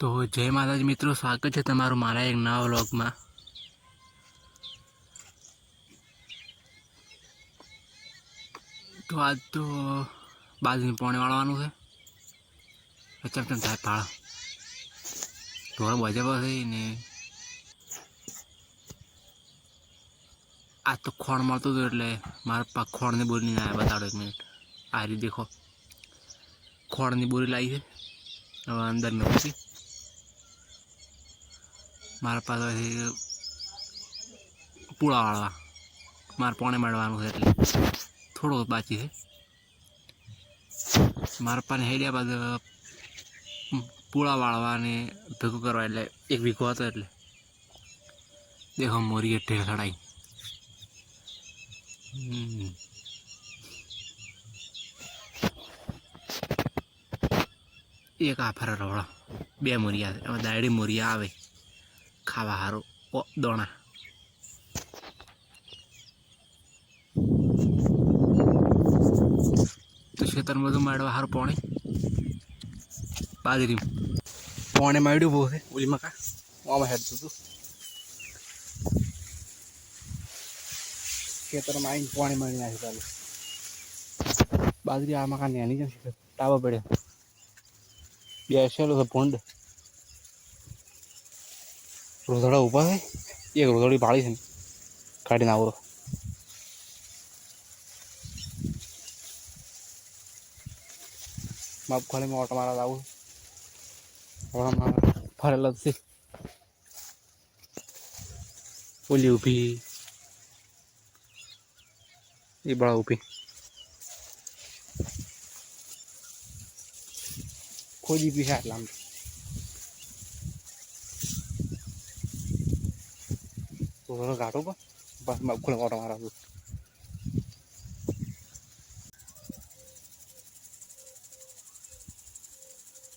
तो जय माताजी मित्रों, स्वागत है तमारू मारा एक नवा व्लॉग में। तो आज तो बाजू पानी वाळवानुं है। चमचम थाय पाड़ा ढोरा बजे बसे ने आज तो खोण मळतो तो एटले मारा पा खोणनी बोरी नहीं आया। बताड़ो एक मिनिट। आ रही देखो, खोणनी बोरी लाई है। अब अंदर में घुसी मारा पास पूड़ा वाळवा मारे पाणी मळवानुं है एटले थोड़ो बाकी है। मारा पाने हेड्या बाद पूड़ा वाळवा ने भेगो करवा एटले एक वीघो हतो एटले देखो मोरी ढेर खड़ाई। एक आफर रोड़ा बे मोरिया दाड़ी मोरिया आवे खावा हारो दोणा। तो खेतर में माड़वा हारो पानी बाजरी पानी माड़ू वो है उली मका वहाँ हेड तू खेतर में आई पानी मारी ना चालू बाजरी आ मका नहीं जैसे टावा पड़े बेसेलो तो भूंड रोधड़ा ऊपर है। एक रोधड़ी पाड़ी है काटी ना आवरो माप खाली में ऑटो मारा जाऊ और मारा फरेल से ओली ऊपी ये बड़ा ऊपी खोजी भी है लाम तो घाटो पर बस माप खाली ऑटो मारा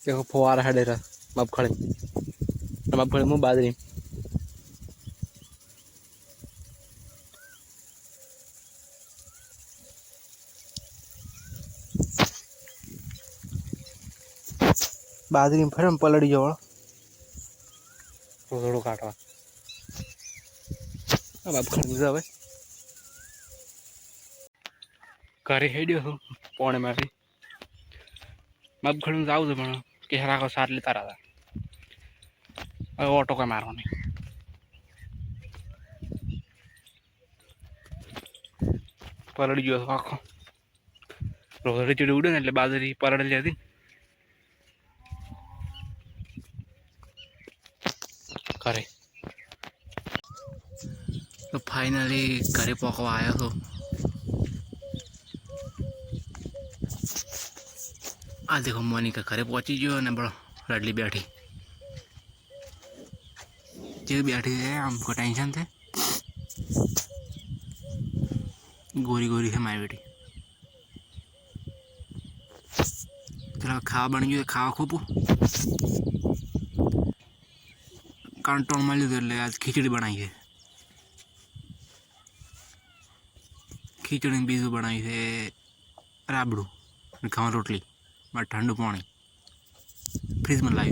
देखो फुवारा है डेरा मगफली मुँह बाजरी बाजरी में फिर हम पलड़ी जाओ थोड़ा काटवा अब आप खरीद जाओ घरे हेडियो हूँ पौने में भी मगफली जाऊ तो मैं केहरा को साथ लेता रहा था ऑटो का मारो नहीं पलड़ी जो आखो रोहड़ी चढ़ी उड़े ने बाजरी पलड़ जाती। घरे तो फाइनली घरे पकवा आया तो आ देखो मोनिका घरे पहुंची गयो ने बड़ो रडली बैठी जो बैठी है हमको टेंशन थे गोरी गोरी है मारी बेटी। चलो खावा बन गयो खावा खूब कंट्रोल में लीधो आज खीचड़ी बनाई है। खीचड़ी बीजू बनाई है राबड़ू खावा रोटली मैं ठंडू पानी फ्रीज में लाई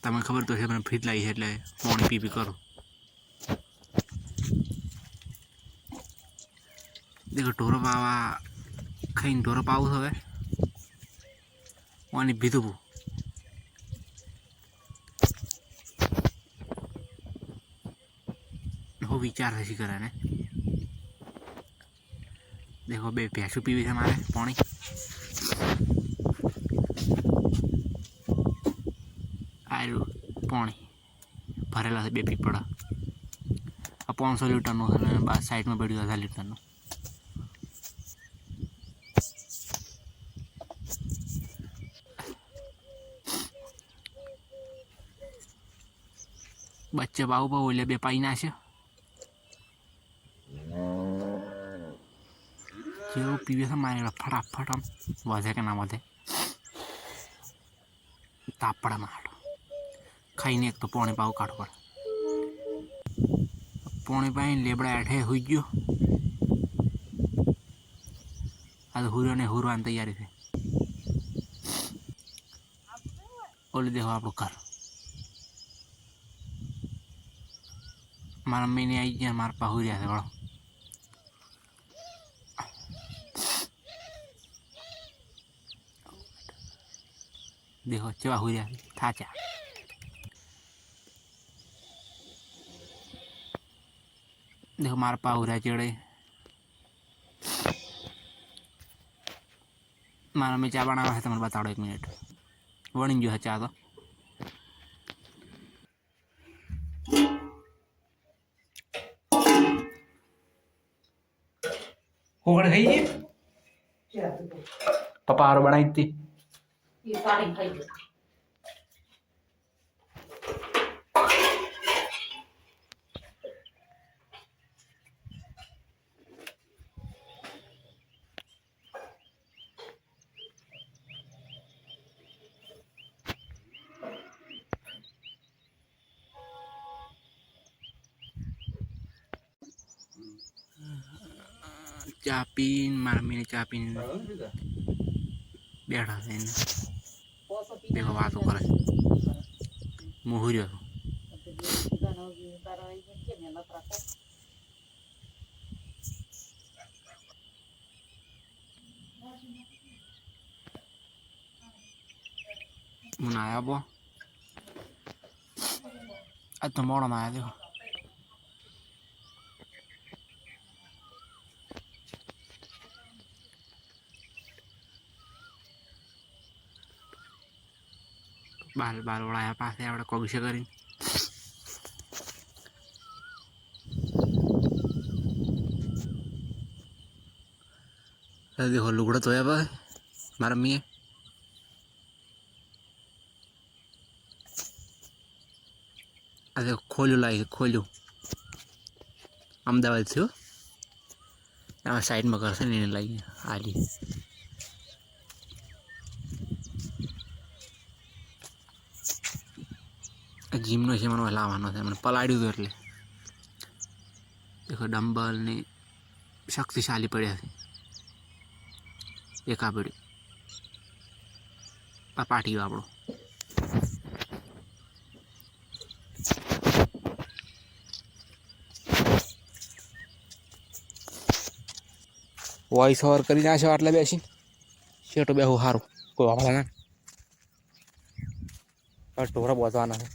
तमें खबर तो है मैंने फ्रीज लाई है એટલે पानी पी करो। देखो ढोरो पावा खाई ढोरो पाऊ हवे पानी पीधु हो विचार हसी करे ने देखो बे भैंसू पीवी है मारे पानी आयु पानी भरेला है 2 पीपड़ा आ 500 लीटर बात साइड में पड़ू 1000 लीटर बच्चे बाऊ पाऊ ले 2 पाई ना जो पीवे से मारेगा फटाफट हम वधे के ना वधे तापड़ा मार खाई ने एक तो पौने पाव काट पड़ पौने पाई लेबड़ा ऐठे हुई गयो आज हुरो ने हुरवान तैयारी थे ओले देखो आप घर मारा मम्मी ने आई गया मारा पाहु रहा था बड़ो देखो चवा हुई रहा था चा देखो मारा पाहु रहा चढ़े मारा में चा बनावा है तुम्हें बताओ 1 मिनट बनी जो है चा तो होगड़ खाई है पापा और बनाई थी ये सारी खाई चापीन मारा मैंने चापीन बैठा है देखो बात करे मुहुरियो मुनाया बो आज तो मोड़ा ना आया देखो बाल बाल उड़ाया पास है आवड़े कोशिश करी देखो लुगड़ा तो है बस मारा मियाँ अरे खोलू लाई खोलू अहमदाबाद से साइड में कर नहीं लाई आली જીમનો છે મને લાવવાનો છે મને પલાડ્યું હતું એટલે દેખો ડમ્બલ ને શક્તિશાળી પડ્યા છે એક આ પડ્યું આ પાટી આપણો વોઇસ ઓવર કરી નાખ્યો આટલે બેસીને શેટો બેહું સારું કોઈ વાળા ના ઢોરા બોધવાના છે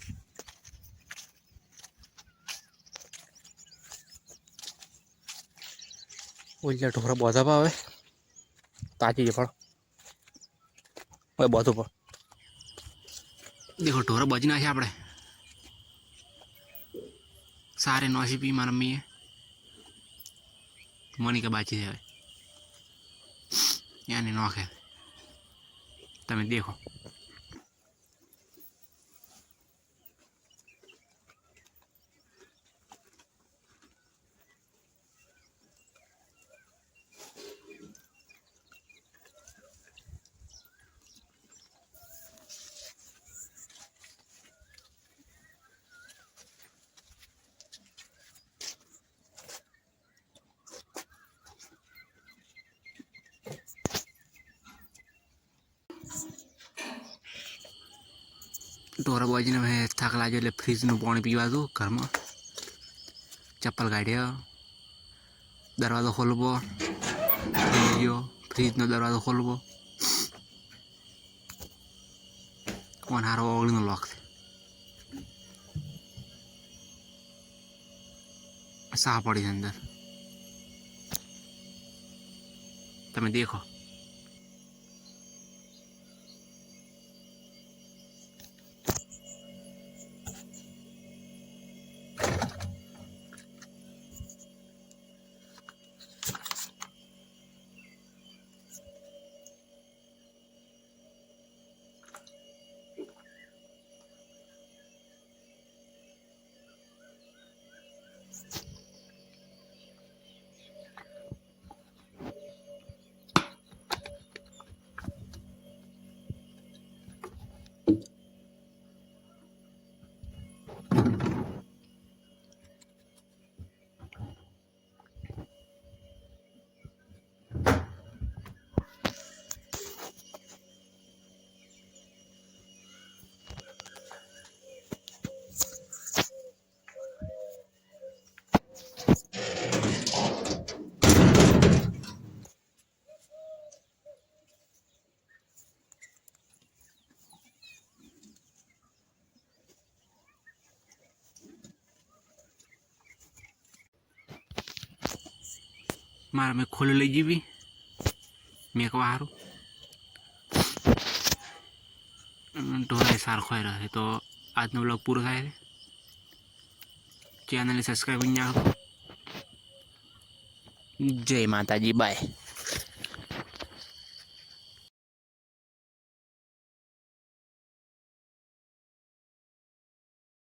ઓલા ઢોરા બોધા પાવે તાજી છે પણ હવે બોધું પણ देखो ઢોરા બજી નાખ્યા આપણે सारे नौशी पी मार मम्मी है मनी का बाची है यानी नौख है तमें देखो ઢોરા બાજીને મેં થાક લાગ્યો એટલે ફ્રીજનું પાણી પીવા દઉં ઘરમાં ચપ્પલ કાઢ્યો દરવાજો ખોલવો ફ્રીજનો દરવાજો ખોલવો કોણ હારો ઓગળીનો લોક છે સાહ પડી છે અંદર તમે દેખો મારા મેં ખોલે લઈ જીવી મેકવા સારું ઢોરાય સાર ખોઈ રહે તો આજનો બ્લોગ પૂરો થાય છે ચેનલને સબસ્ક્રાઈબ કરી નાખો જય માતાજી બાય